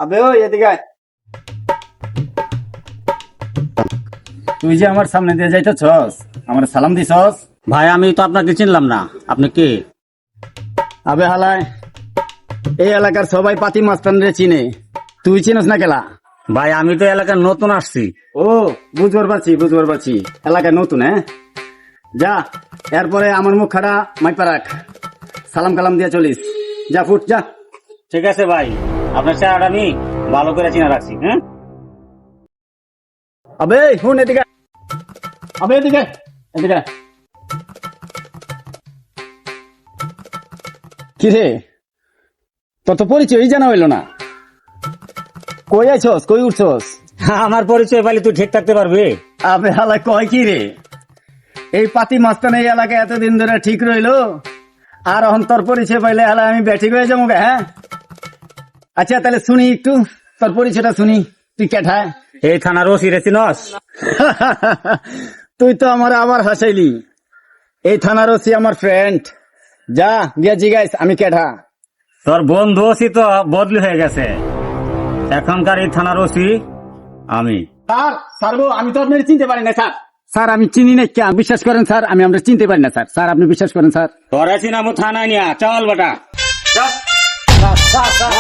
আবে ওই এদিকে আয়। তুই যে আমার সামনে দিয়ে যাইতেছস, আমার সালাম দিছস। ভাই আমি তো আপনাকে চিনলাম না, আপনি কে? আবে হালায়, এই এলাকার সবাই পাতি মাস্তানরে চিনে, তুই চিনস না কেলা? ভাই আমি তো এলাকার নতুন আসছি। ও বুঝবার পারছি এলাকায় নতুন। হ্যাঁ যা, এরপরে আমার মুখ খাড়া মাইপা রাখ, সালাম কালাম দিয়ে চলিস। যা ফুট যা। ঠিক আছে ভাই, আপনার চেহারাটা আমি ভালো করে চিনা রাখছি। হ্যাঁ আবে শুন এদিকে আয়। আবে এদিকে এদিকে আয়। কিরে তোর তো পরিচয়ই জানা হইল না, কই আইছস কই উঠছস? আমার পরিচয় পাইলে তুই ঠিক থাকতে পারবি? আবে হালা কয় কি রে, এই পাতি মাস্তান এই এলাকায় এতদিন ধরে ঠিক রইলো, আর এখন তোর পরিচয় পাইলে হালা আমি ব্যাঠিক হয়ে যাবো। হ্যাঁ আচ্ছা তাহলে শুনি একটু তোর পরিচয়টা শুনি, তুই কেঠা? এই থানার ওসি রে চিনস? তুই তো আমার আবার হাসাইলি। এই থানার ওসি আমার ফ্রেন্ড, যা গিয়া জিগাইস আমি কেঠা। তোর বন্ধু ওসি তো বদলি হয়ে গেছে, এখনকার এই থানার ওসি আমি। স্যার গো আমি তো আপনার চিনতে পারি না স্যার। স্যার আমি চিনি না, কে বিশ্বাস করেন স্যার, আমি আমরা চিনতে পারি না স্যার। স্যার আপনি বিশ্বাস করেন স্যার। তোরা চিনামু থানায় নিয়া চল বেটা। Sir, sir, sir,